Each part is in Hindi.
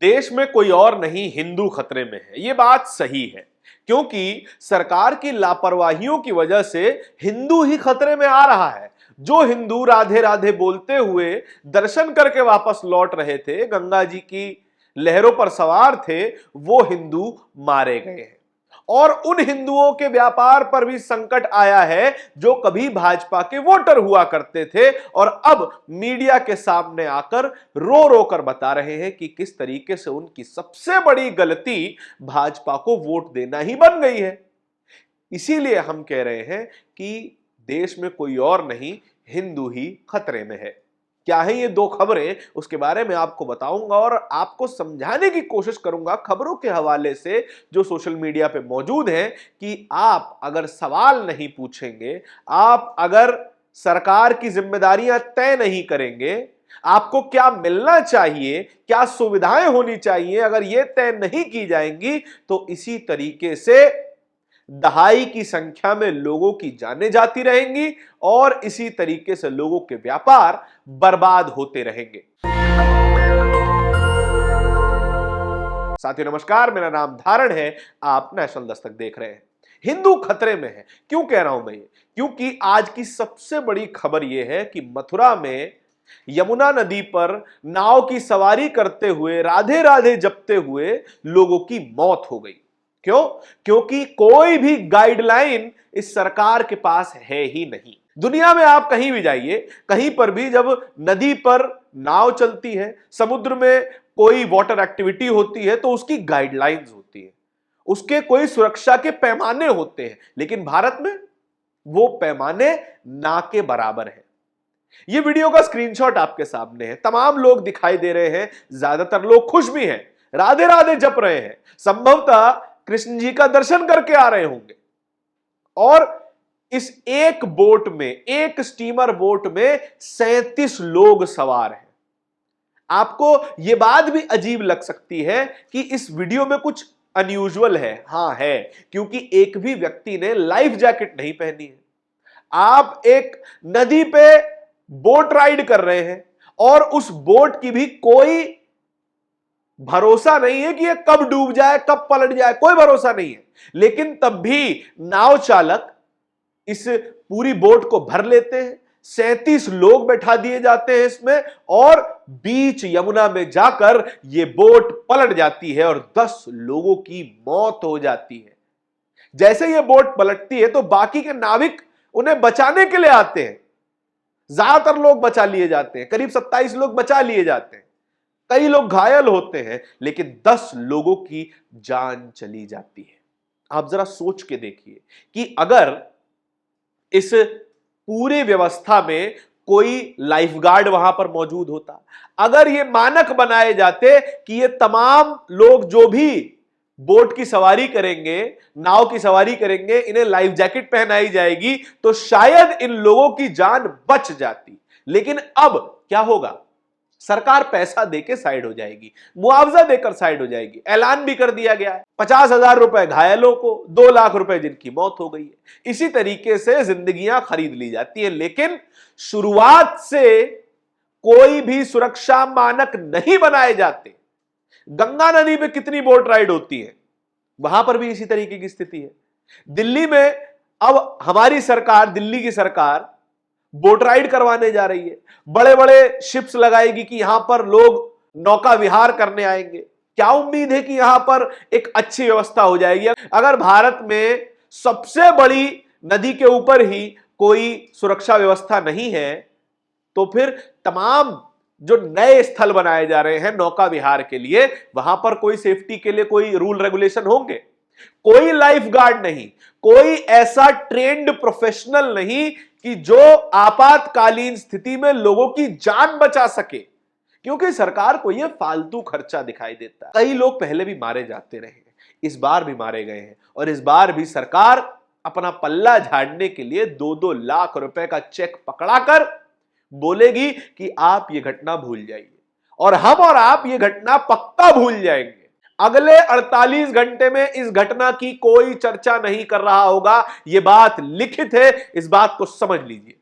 देश में कोई और नहीं, हिंदू खतरे में है। ये बात सही है, क्योंकि सरकार की लापरवाहियों की वजह से हिंदू ही खतरे में आ रहा है। जो हिंदू राधे राधे बोलते हुए दर्शन करके वापस लौट रहे थे, गंगा जी की लहरों पर सवार थे, वो हिंदू मारे गए हैं। और उन हिंदुओं के व्यापार पर भी संकट आया है जो कभी भाजपा के वोटर हुआ करते थे और अब मीडिया के सामने आकर रो रो कर बता रहे हैं कि किस तरीके से उनकी सबसे बड़ी गलती भाजपा को वोट देना ही बन गई है। इसीलिए हम कह रहे हैं कि देश में कोई और नहीं, हिंदू ही खतरे में है। क्या है ये दो खबरें, उसके बारे में आपको बताऊंगा और आपको समझाने की कोशिश करूंगा खबरों के हवाले से जो सोशल मीडिया पे मौजूद हैं कि आप अगर सवाल नहीं पूछेंगे, आप अगर सरकार की जिम्मेदारियां तय नहीं करेंगे, आपको क्या मिलना चाहिए, क्या सुविधाएं होनी चाहिए, अगर ये तय नहीं की जाएंगी तो इसी तरीके से दहाई की संख्या में लोगों की जानें जाती रहेंगी और इसी तरीके से लोगों के व्यापार बर्बाद होते रहेंगे। साथियों नमस्कार, मेरा नाम धारण है, आप नेशनल दस्तक देख रहे हैं। हिंदू खतरे में है, क्यों कह रहा हूं मैं ये? क्योंकि आज की सबसे बड़ी खबर यह है कि मथुरा में यमुना नदी पर नाव की सवारी करते हुए राधे राधे जपते हुए लोगों की मौत हो गई। क्यों? क्योंकि कोई भी गाइडलाइन इस सरकार के पास है ही नहीं। दुनिया में आप कहीं भी जाइए, कहीं पर भी जब नदी पर नाव चलती है, समुद्र में कोई वाटर एक्टिविटी होती है तो उसकी गाइडलाइंस होती है, उसके कोई सुरक्षा के पैमाने होते हैं। लेकिन भारत में वो पैमाने ना के बराबर है। ये वीडियो का स्क्रीनशॉट आपके सामने है। तमाम लोग दिखाई दे रहे हैं, ज्यादातर लोग खुश भी हैं, राधे राधे जप रहे हैं, संभवतः कृष्ण जी का दर्शन करके आ रहे होंगे। और इस एक बोट में, एक स्टीमर बोट में 37 लोग सवार हैं। आपको यह बात भी अजीब लग सकती है कि इस वीडियो में कुछ अनयूजुअल है। हां है, क्योंकि एक भी व्यक्ति ने लाइफ जैकेट नहीं पहनी है। आप एक नदी पे बोट राइड कर रहे हैं और उस बोट की भी कोई भरोसा नहीं है कि ये कब डूब जाए, कब पलट जाए, कोई भरोसा नहीं है। लेकिन तब भी नाव चालक इस पूरी बोट को भर लेते हैं, 37 लोग बैठा दिए जाते हैं इसमें और बीच यमुना में जाकर ये बोट पलट जाती है और 10 लोगों की मौत हो जाती है। जैसे ये बोट पलटती है तो बाकी के नाविक उन्हें बचाने के लिए आते हैं। ज्यादातर लोग बचा लिए जाते हैं, करीब 27 लोग बचा लिए जाते हैं, कई लोग घायल होते हैं, लेकिन 10 लोगों की जान चली जाती है। आप जरा सोच के देखिए कि अगर इस पूरी व्यवस्था में कोई लाइफगार्ड वहां पर मौजूद होता, अगर ये मानक बनाए जाते कि ये तमाम लोग जो भी बोट की सवारी करेंगे, नाव की सवारी करेंगे, इन्हें लाइफ जैकेट पहनाई जाएगी तो शायद इन लोगों की जान बच जाती। लेकिन अब क्या होगा? सरकार पैसा देके साइड हो जाएगी, मुआवजा देकर साइड हो जाएगी। ऐलान भी कर दिया गया है, 50,000 रुपए घायलों को, 2 लाख रुपए जिनकी मौत हो गई है। इसी तरीके से जिंदगियां खरीद ली जाती है। लेकिन शुरुआत से कोई भी सुरक्षा मानक नहीं बनाए जाते। गंगा नदी पे कितनी बोट राइड होती है, वहां पर भी इसी तरीके की स्थिति है। दिल्ली में अब हमारी सरकार, दिल्ली की सरकार बोट राइड करवाने जा रही है, बड़े बड़े शिप्स लगाएगी कि यहां पर लोग नौका विहार करने आएंगे। क्या उम्मीद है कि यहां पर एक अच्छी व्यवस्था हो जाएगी? अगर भारत में सबसे बड़ी नदी के ऊपर ही कोई सुरक्षा व्यवस्था नहीं है तो फिर तमाम जो नए स्थल बनाए जा रहे हैं नौका विहार के लिए, वहां पर कोई सेफ्टी के लिए कोई रूल रेगुलेशन होंगे? कोई लाइफ गार्ड नहीं, कोई ऐसा ट्रेंड प्रोफेशनल नहीं कि जो आपातकालीन स्थिति में लोगों की जान बचा सके, क्योंकि सरकार को यह फालतू खर्चा दिखाई देता है। कई लोग पहले भी मारे जाते रहे हैं, इस बार भी मारे गए हैं और इस बार भी सरकार अपना पल्ला झाड़ने के लिए 2-2 लाख रुपए का चेक पकड़ाकर बोलेगी कि आप ये घटना भूल जाइए और हम और आप ये घटना पक्का भूल जाएंगे। अगले 48 घंटे में इस घटना की कोई चर्चा नहीं कर रहा होगा। यह बात लिखित है, इस बात को समझ लीजिए,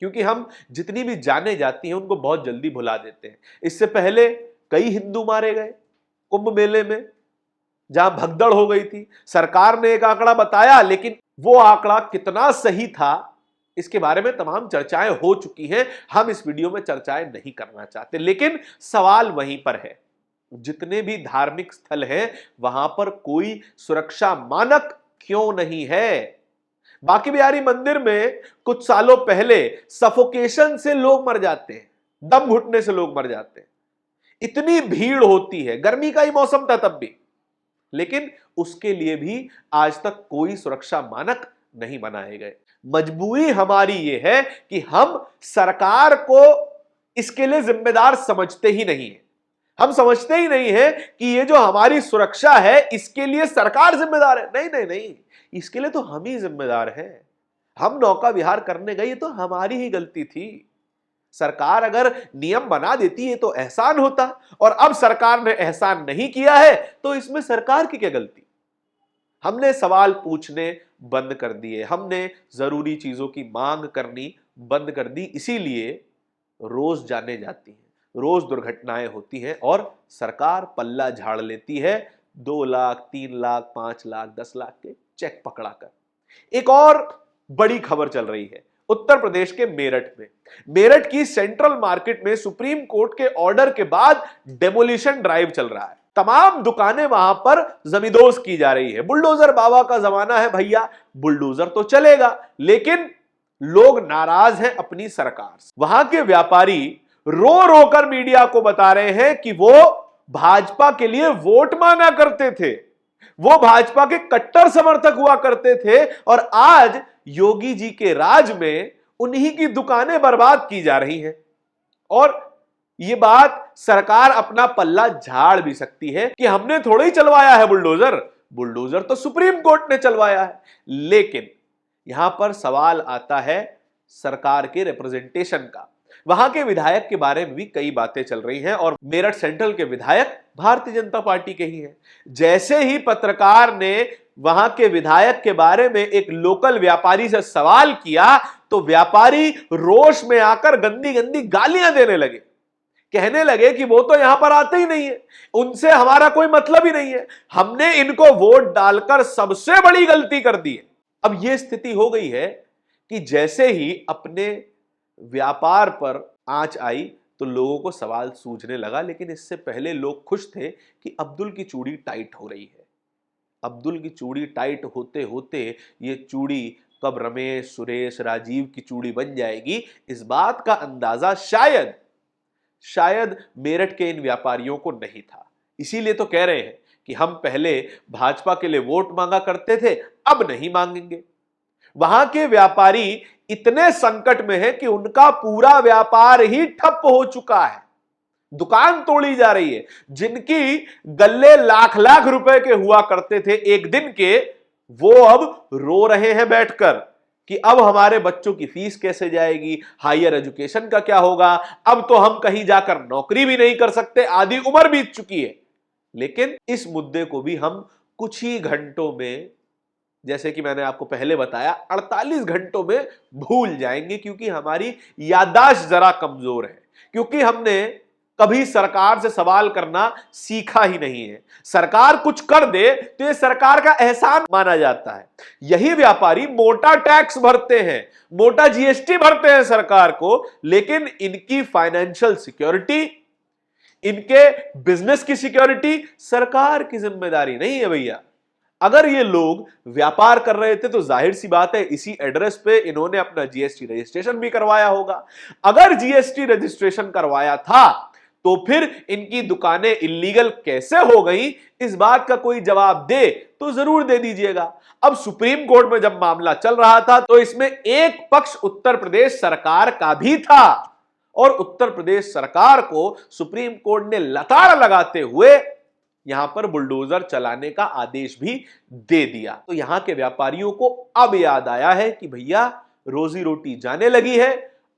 क्योंकि हम जितनी भी जाने जाती हैं उनको बहुत जल्दी भुला देते हैं। इससे पहले कई हिंदू मारे गए, कुंभ मेले में जहां भगदड़ हो गई थी, सरकार ने एक आंकड़ा बताया, लेकिन वो आंकड़ा कितना सही था इसके बारे में तमाम चर्चाएं हो चुकी हैं। हम इस वीडियो में चर्चाएं नहीं करना चाहते, लेकिन सवाल वहीं पर है, जितने भी धार्मिक स्थल हैं वहां पर कोई सुरक्षा मानक क्यों नहीं है? बांके बिहारी मंदिर में कुछ सालों पहले सफोकेशन से लोग मर जाते हैं, दम घुटने से लोग मर जाते हैं, इतनी भीड़ होती है, गर्मी का ही मौसम था तब भी, लेकिन उसके लिए भी आज तक कोई सुरक्षा मानक नहीं बनाए गए। मजबूरी हमारी यह है कि हम सरकार को इसके लिए जिम्मेदार समझते ही नहीं है। हम समझते ही नहीं है कि ये जो हमारी सुरक्षा है इसके लिए सरकार जिम्मेदार है। नहीं नहीं नहीं, इसके लिए तो हम ही जिम्मेदार हैं। हम नौका विहार करने गए, ये तो हमारी ही गलती थी। सरकार अगर नियम बना देती है तो एहसान होता, और अब सरकार ने एहसान नहीं किया है तो इसमें सरकार की क्या गलती? हमने सवाल पूछने बंद कर दिए, हमने जरूरी चीजों की मांग करनी बंद कर दी, इसीलिए रोज जाने जाती हैं, रोज दुर्घटनाएं होती हैं और सरकार पल्ला झाड़ लेती है 2 लाख 3 लाख 5 लाख 10 लाख के चेक पकड़ाकर। एक और बड़ी खबर चल रही है उत्तर प्रदेश के मेरठ में। मेरठ की सेंट्रल मार्केट में सुप्रीम कोर्ट के ऑर्डर के बाद डेमोलिशन ड्राइव चल रहा है। तमाम दुकानें वहां पर जमींदोज की जा रही है। बुलडोजर बाबा का जमाना है भैया, बुलडोजर तो चलेगा, लेकिन लोग नाराज हैं अपनी सरकार से। वहां के व्यापारी रो रो कर मीडिया को बता रहे हैं कि वो भाजपा के लिए वोट मांगा करते थे, वो भाजपा के कट्टर समर्थक हुआ करते थे, और आज योगी जी के राज में उन्हीं की दुकानें बर्बाद की जा रही हैं। और ये बात सरकार अपना पल्ला झाड़ भी सकती है कि हमने थोड़ा ही चलवाया है बुलडोजर, बुलडोजर तो सुप्रीम कोर्ट ने चलवाया है। लेकिन यहां पर सवाल आता है सरकार के रिप्रेजेंटेशन का। वहां के विधायक के बारे में भी कई बातें चल रही हैं, और मेरठ सेंट्रल के विधायक भारतीय जनता पार्टी के ही हैं। जैसे ही पत्रकार ने वहां के विधायक के बारे में एक लोकल व्यापारी से सवाल किया तो व्यापारी रोष में आकर गंदी गंदी गालियां देने लगे, कहने लगे कि वो तो यहां पर आते ही नहीं है, उनसे हमारा कोई मतलब ही नहीं है, हमने इनको वोट डालकर सबसे बड़ी गलती कर दी है। अब यह स्थिति हो गई है कि जैसे ही अपने व्यापार पर आंच आई तो लोगों को सवाल सूझने लगा। लेकिन इससे पहले लोग खुश थे कि अब्दुल की चूड़ी टाइट हो रही है। अब्दुल की चूड़ी टाइट होते होते ये चूड़ी कब रमेश, सुरेश, राजीव की चूड़ी बन जाएगी, इस बात का अंदाजा शायद मेरठ के इन व्यापारियों को नहीं था। इसीलिए तो कह रहे हैं कि हम पहले भाजपा के लिए वोट मांगा करते थे, अब नहीं मांगेंगे। वहां के व्यापारी इतने संकट में है कि उनका पूरा व्यापार ही ठप हो चुका है, दुकान तोड़ी जा रही है। जिनकी गल्ले लाख लाख रुपए के हुआ करते थे एक दिन के, वो अब रो रहे हैं बैठकर कि अब हमारे बच्चों की फीस कैसे जाएगी, हायर एजुकेशन का क्या होगा, अब तो हम कहीं जाकर नौकरी भी नहीं कर सकते, आधी उम्र बीत चुकी है। लेकिन इस मुद्दे को भी हम कुछ ही घंटों में, जैसे कि मैंने आपको पहले बताया, 48 घंटों में भूल जाएंगे, क्योंकि हमारी याददाश्त जरा कमजोर है, क्योंकि हमने कभी सरकार से सवाल करना सीखा ही नहीं है। सरकार कुछ कर दे तो ये सरकार का एहसान माना जाता है। यही व्यापारी मोटा टैक्स भरते हैं, मोटा जीएसटी भरते हैं सरकार को, लेकिन इनकी फाइनेंशियल सिक्योरिटी, इनके बिजनेस की सिक्योरिटी सरकार की जिम्मेदारी नहीं है भैया। अगर ये लोग व्यापार कर रहे थे तो जाहिर सी बात है इसी एड्रेस पे इन्होंने अपना जीएसटी रजिस्ट्रेशन भी करवाया होगा। अगर जीएसटी रजिस्ट्रेशन करवाया था तो फिर इनकी दुकानें इल्लीगल कैसे हो गई, इस बात का कोई जवाब दे तो जरूर दे दीजिएगा। अब सुप्रीम कोर्ट में जब मामला चल रहा था तो इसमें एक पक्ष उत्तर प्रदेश सरकार का भी था, और उत्तर प्रदेश सरकार को सुप्रीम कोर्ट ने लताड़ लगाते हुए यहां पर बुलडोजर चलाने का आदेश भी दे दिया। तो यहां के व्यापारियों को अब याद आया है कि भैया रोजी रोटी जाने लगी है,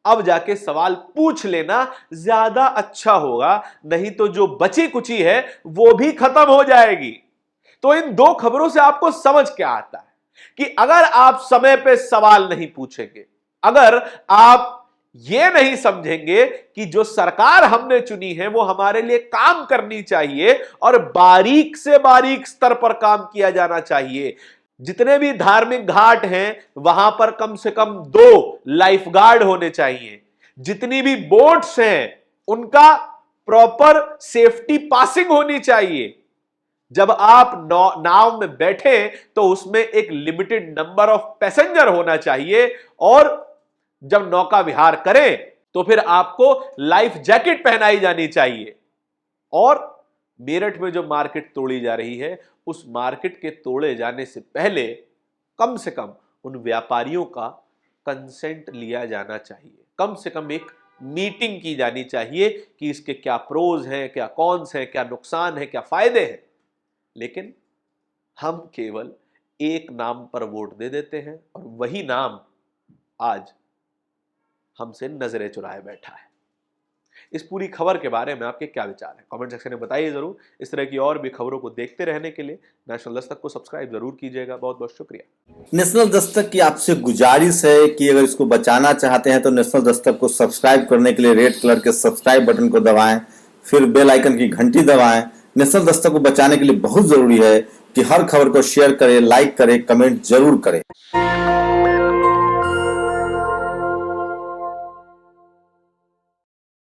अब जाके सवाल पूछ लेना ज्यादा अच्छा होगा, नहीं तो जो बची कुची है वो भी खत्म हो जाएगी। तो इन दो खबरों से आपको समझ क्या आता है कि अगर आप समय पे सवाल नहीं पूछेंगे, अगर आप ये नहीं समझेंगे कि जो सरकार हमने चुनी है वो हमारे लिए काम करनी चाहिए और बारीक से बारीक स्तर पर काम किया जाना चाहिए। जितने भी धार्मिक घाट हैं वहां पर कम से कम 2 लाइफ गार्ड होने चाहिए। जितनी भी बोट्स हैं उनका प्रॉपर सेफ्टी पासिंग होनी चाहिए। जब आप नाव में बैठे तो उसमें एक लिमिटेड नंबर ऑफ पैसेंजर होना चाहिए और जब नौका विहार करें तो फिर आपको लाइफ जैकेट पहनाई जानी चाहिए। और मेरठ में जो मार्केट तोड़ी जा रही है उस मार्केट के तोड़े जाने से पहले कम से कम उन व्यापारियों का कंसेंट लिया जाना चाहिए। कम से कम एक मीटिंग की जानी चाहिए कि इसके क्या प्रोज हैं, क्या कॉन्स हैं, क्या नुकसान है, क्या फायदे हैं। लेकिन हम केवल एक नाम पर वोट दे देते हैं और वही नाम आज हमसे नजरें चुराए बैठा है। इस पूरी खबर के बारे में आपके क्या विचार हैं? कमेंट सेक्शन में बताइए जरूर। इस तरह की और भी खबरों को देखते रहने के लिए नेशनल दस्तक को सब्सक्राइब जरूर कीजिएगा। बहुत बहुत शुक्रिया। नेशनल दस्तक की आपसे गुजारिश है कि अगर इसको बचाना चाहते हैं तो नेशनल दस्तक को सब्सक्राइब करने के लिए रेड कलर के सब्सक्राइब बटन को दबाएं, फिर बेल आइकन की घंटी दबाएं। नेशनल दस्तक को बचाने के लिए बहुत जरूरी है कि हर खबर को शेयर करें, लाइक करें, कमेंट जरूर करें।